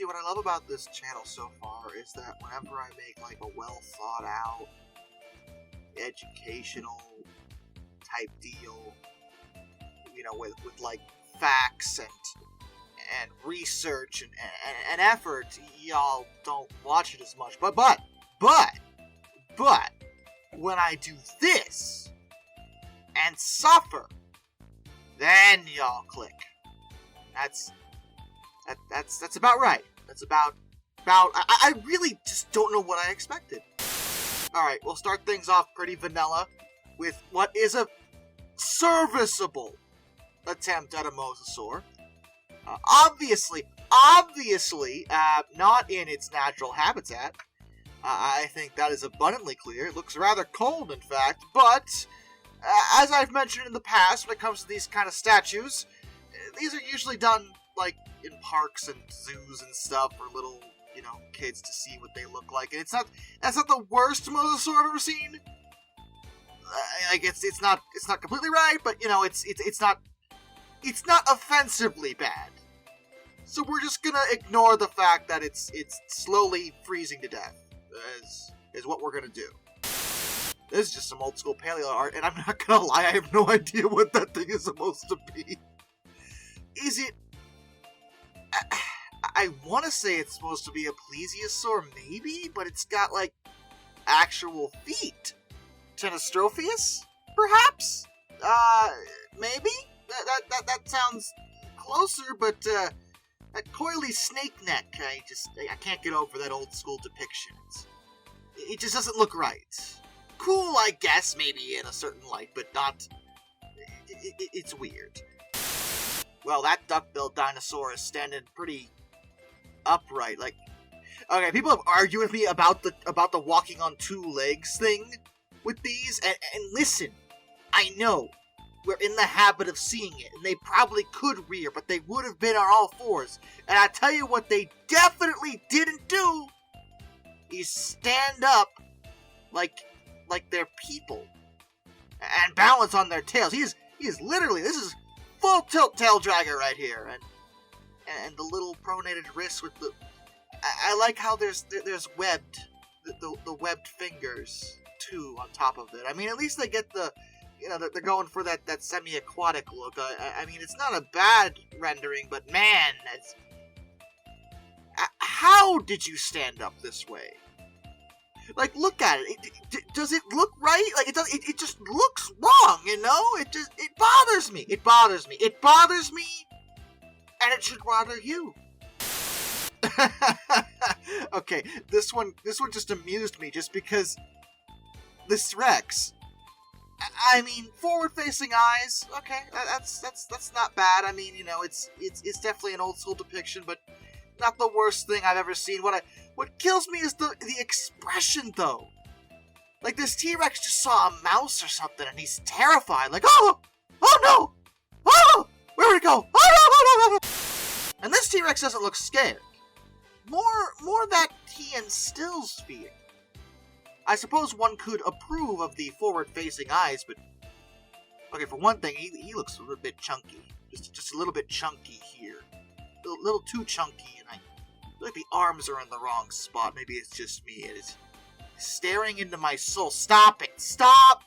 See, what I love about this channel so far is that whenever I make, like, a well-thought-out, educational type deal, you know, with like, facts and research and effort, y'all don't watch it as much. But, when I do this, and suffer, then y'all click. That's about right. That's about, I really just don't know what I expected. Alright, we'll start things off pretty vanilla with what is a serviceable attempt at a mosasaur. Obviously, not in its natural habitat. I think that is abundantly clear. It looks rather cold, in fact, but as I've mentioned in the past, when it comes to these kind of statues, these are usually done, like, in parks and zoos and stuff for little, you know, kids to see what they look like. And that's not the worst mosasaur I've ever seen. Like, it's not completely right, but, you know, it's not offensively bad. So we're just gonna ignore the fact that it's slowly freezing to death, is what we're gonna do. This is just some old school paleo art, and I'm not gonna lie, I have no idea what that thing is supposed to be. Is it... I want to say it's supposed to be a plesiosaur, maybe? But it's got, like, actual feet. Tenostropheus? Perhaps? Maybe? That sounds closer, but, that coily snake neck, I can't get over that old school depiction. It just doesn't look right. Cool, I guess, maybe in a certain light, but not... It's weird. Well, that duck-billed dinosaur is standing pretty upright. Like, okay, people have argued with me about the walking on two legs thing with these, and listen, I know we're in the habit of seeing it, and they probably could rear, but they would have been on all fours. And I tell you what they definitely didn't do is stand up like they're people and balance on their tails. He is literally, this is full tilt tail dragger right here, and the little pronated wrist with the. I like how there's webbed, the webbed fingers too on top of it. I mean, at least they get the, you know, they're going for that semi-aquatic look. I mean, it's not a bad rendering, but man, that's. How did you stand up this way? Like, look at it. Does it look right? Like, it does. It just looks wrong, you know? It bothers me. It bothers me. It bothers me, and it should bother you. Okay, this one just amused me, just because this Rex. I mean, forward-facing eyes. Okay, that's not bad. I mean, you know, it's definitely an old school depiction, but not the worst thing I've ever seen. What kills me is the expression, though. Like, this T-Rex just saw a mouse or something, and he's terrified. Like, oh no, oh, where'd it go? Oh no. And this T-Rex doesn't look scared. More that he instills fear. I suppose one could approve of the forward-facing eyes, but okay, for one thing, he looks a little bit chunky. Just a little bit chunky here. A little too chunky, and I feel like the arms are in the wrong spot. Maybe it's just me. It is staring into my soul. Stop it! Stop!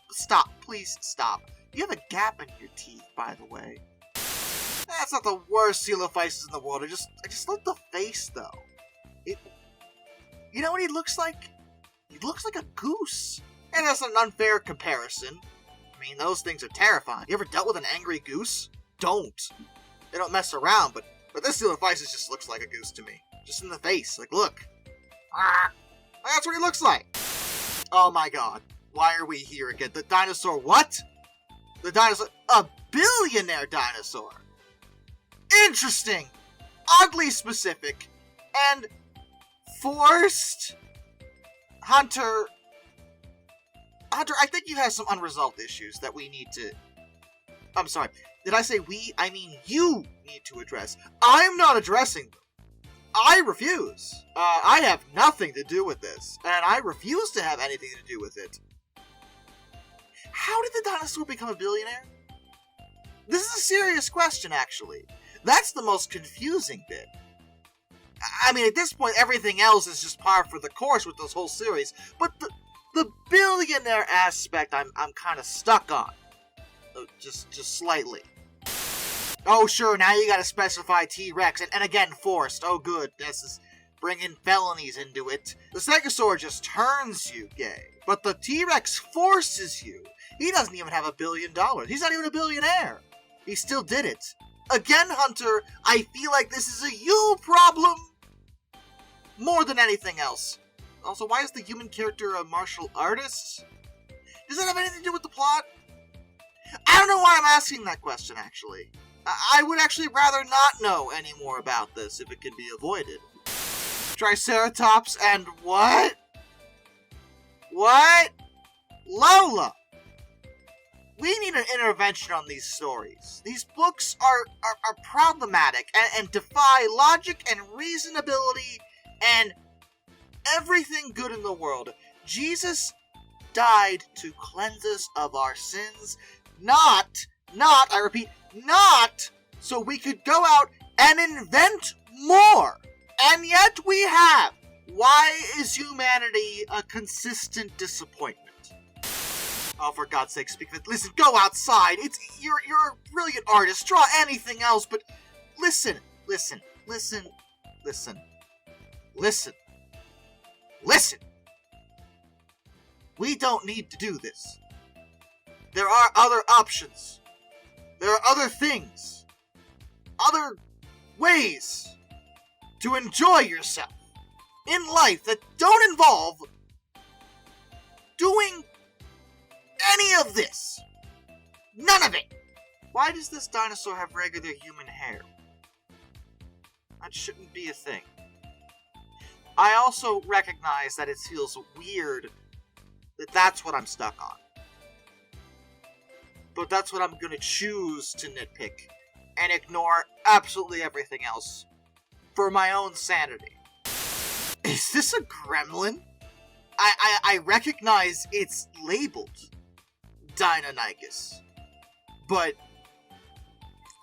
Please stop. You have a gap in your teeth, by the way. That's not the worst coelophysis in the world. I just love the face, though. You know what he looks like? He looks like a goose. And that's an unfair comparison. I mean, those things are terrifying. You ever dealt with an angry goose? Don't. They don't mess around, but this coelophysis just looks like a goose to me. Just in the face. Like, look. That's what he looks like. Oh my god. Why are we here again? The dinosaur what? The dinosaur... A billionaire dinosaur. Interesting. Oddly specific. And forced... Hunter, I think you have some unresolved issues that we need to... I'm sorry. Did I say we? I mean you need to address. I'm not addressing them. I refuse. I have nothing to do with this, and I refuse to have anything to do with it. How did the dinosaur become a billionaire? This is a serious question, actually. That's the most confusing bit. I mean, at this point, everything else is just par for the course with this whole series. But the billionaire aspect, I'm kind of stuck on, just slightly. Oh, sure, now you gotta specify T-Rex, and again, forced. Oh, good, this is bringing felonies into it. The Stegosaur just turns you gay, but the T-Rex forces you. He doesn't even have $1 billion. He's not even a billionaire. He still did it. Again, Hunter, I feel like this is a you problem more than anything else. Also, why is the human character a martial artist? Does that have anything to do with the plot? I don't know why I'm asking that question, actually. I would actually rather not know any more about this if it can be avoided. Triceratops and what? What? Lola! We need an intervention on these stories. These books are problematic and defy logic and reasonability and everything good in the world. Jesus died to cleanse us of our sins, not, I repeat, not so we could go out and invent more. And yet we have. Why is humanity a consistent disappointment? Oh, for God's sake, speak of it. Listen, go outside. You're a brilliant artist. Draw anything else, but listen. We don't need to do this. There are other options. There are other things. Other ways to enjoy yourself in life that don't involve doing any of this. None of it. Why does this dinosaur have regular human hair? That shouldn't be a thing. I also recognize that it feels weird that that's what I'm stuck on. But that's what I'm gonna choose to nitpick and ignore absolutely everything else for my own sanity. Is this a gremlin? I recognize it's labeled Deinonychus, but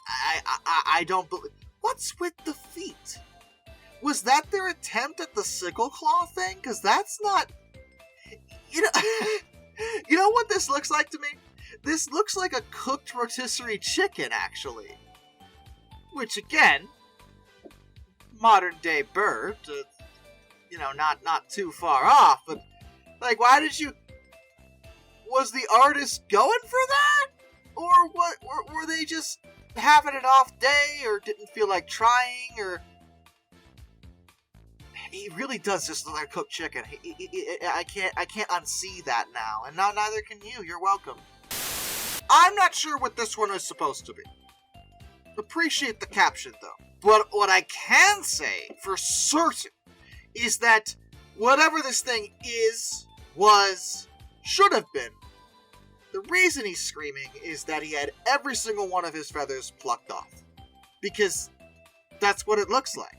I don't believe. What's with the feet? Was that their attempt at the sickle claw thing? Because that's not. You know what this looks like to me? This looks like a cooked rotisserie chicken, actually. Which again, modern day bird, not too far off. But like, why did you? Was the artist going for that? Or what? Were they just having an off day, or didn't feel like trying, or? He really does just look like cooked chicken. I can't unsee that now, and now neither can you. You're welcome. I'm not sure what this one is supposed to be. Appreciate the caption though. But what I can say for certain is that whatever this thing is, was, should have been, the reason he's screaming is that he had every single one of his feathers plucked off. Because that's what it looks like.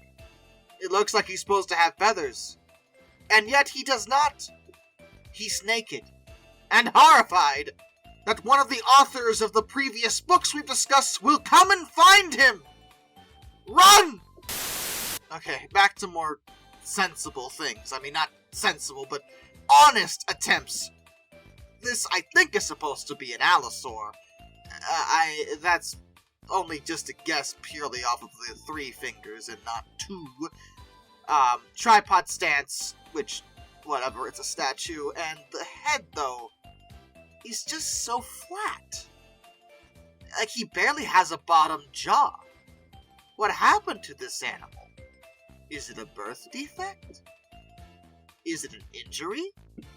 It looks like he's supposed to have feathers. And yet he does not. He's naked. And horrified that one of the authors of the previous books we've discussed will come and find him! Run! Okay, back to more sensible things. I mean, not sensible, but honest attempts. This, I think, is supposed to be an allosaur. That's only just a guess purely off of the 3 fingers and not 2. Tripod stance, which, whatever, it's a statue, and the head, though, he's just so flat. Like, he barely has a bottom jaw. What happened to this animal? Is it a birth defect? Is it an injury?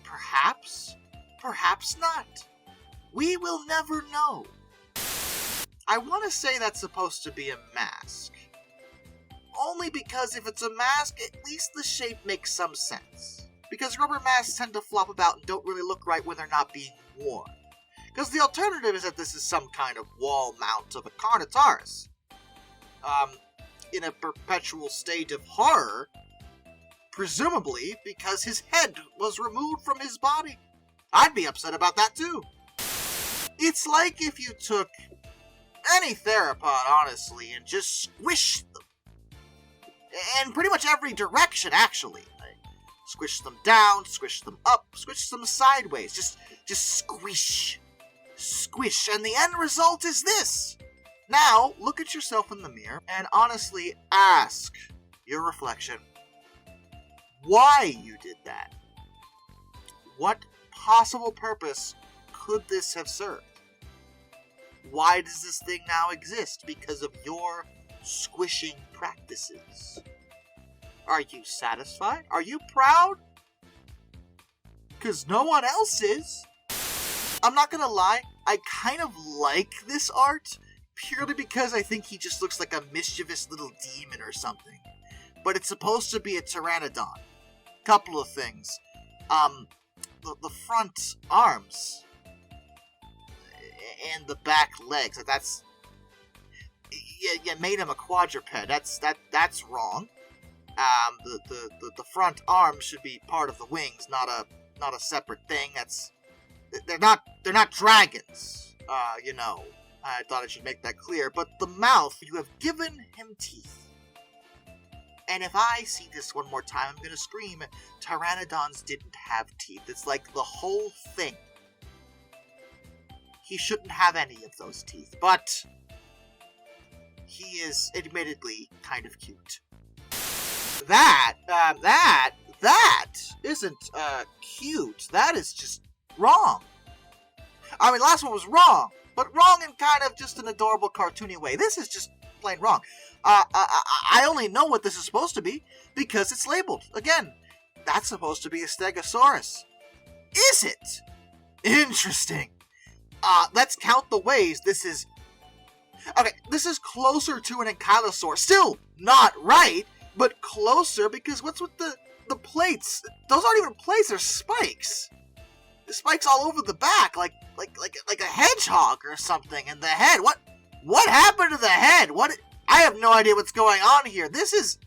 Perhaps. Perhaps not. We will never know. I want to say that's supposed to be a mask. Only because if it's a mask, at least the shape makes some sense. Because rubber masks tend to flop about and don't really look right when they're not being worn. Because the alternative is that this is some kind of wall mount of a Carnotaurus. In a perpetual state of horror, presumably because his head was removed from his body. I'd be upset about that too. It's like if you took any theropod, honestly, and just squished them. In pretty much every direction, actually. Squish them down, squish them up, squish them sideways. Just squish. Squish. And the end result is this. Now, look at yourself in the mirror and honestly ask your reflection why you did that. What possible purpose could this have served? Why does this thing now exist? Because of your squishing practices. Are you satisfied? Are you proud? Because no one else is. I'm not gonna lie, I kind of like this art, purely because I think he just looks like a mischievous little demon or something. But it's supposed to be a pteranodon. Couple of things. The front arms and the back legs, that's... You made him a quadruped. That's wrong. The front arms should be part of the wings, not a separate thing. They're not dragons. I thought I should make that clear. But the mouth, you have given him teeth. And if I see this one more time, I'm gonna scream, Pteranodons didn't have teeth. It's like the whole thing. He shouldn't have any of those teeth, but he is admittedly kind of cute. That isn't, cute. That is just wrong. I mean, last one was wrong, but wrong in kind of just an adorable, cartoony way. This is just plain wrong. I only know what this is supposed to be because it's labeled. Again, that's supposed to be a Stegosaurus. Is it? Interesting. Let's count the ways this is... Okay, this is closer to an ankylosaur. Still not right, but closer, because what's with the plates? Those aren't even plates, they're spikes. The spikes all over the back, like a hedgehog or something, and the head. What happened to the head? I have no idea what's going on here. This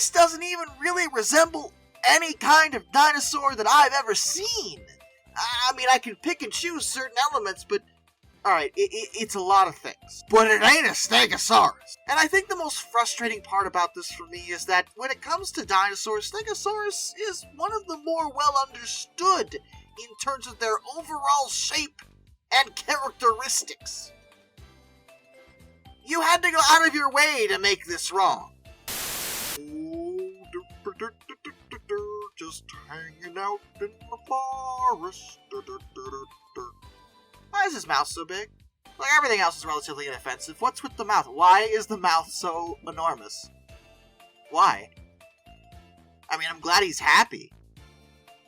doesn't even really resemble any kind of dinosaur that I've ever seen. I mean, I can pick and choose certain elements, but alright, it's a lot of things. But it ain't a Stegosaurus. And I think the most frustrating part about this for me is that when it comes to dinosaurs, Stegosaurus is one of the more well understood in terms of their overall shape and characteristics. You had to go out of your way to make this wrong. Just hanging out in the forest. Why is his mouth so big? Like, everything else is relatively inoffensive. What's with the mouth? Why is the mouth so enormous? Why? I mean, I'm glad he's happy.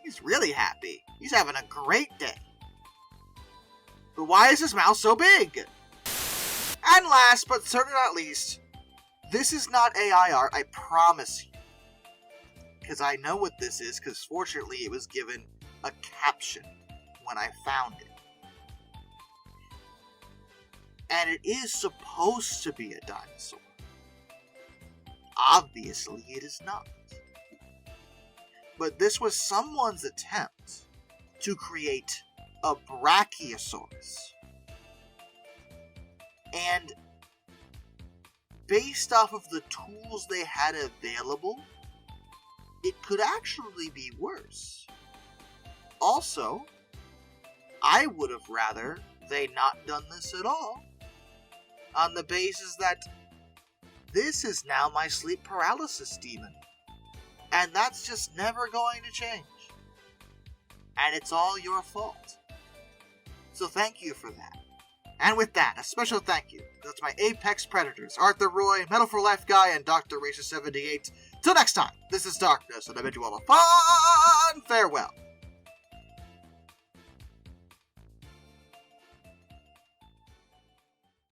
He's really happy. He's having a great day. But why is his mouth so big? And last, but certainly not least, this is not AI art, I promise you. Because I know what this is, because fortunately it was given a caption when I found it. And it is supposed to be a dinosaur. Obviously it is not. But this was someone's attempt to create a Brachiosaurus. And based off of the tools they had available, it could actually be worse. Also, I would have rather they not done this at all, on the basis that this is now my sleep paralysis demon. And that's just never going to change. And it's all your fault. So thank you for that. And with that, a special thank you to my apex predators, Arthur Roy, Metal for Life Guy, and Dr. Racer78. Till next time, this is Darkness, and I bid you all a fun farewell.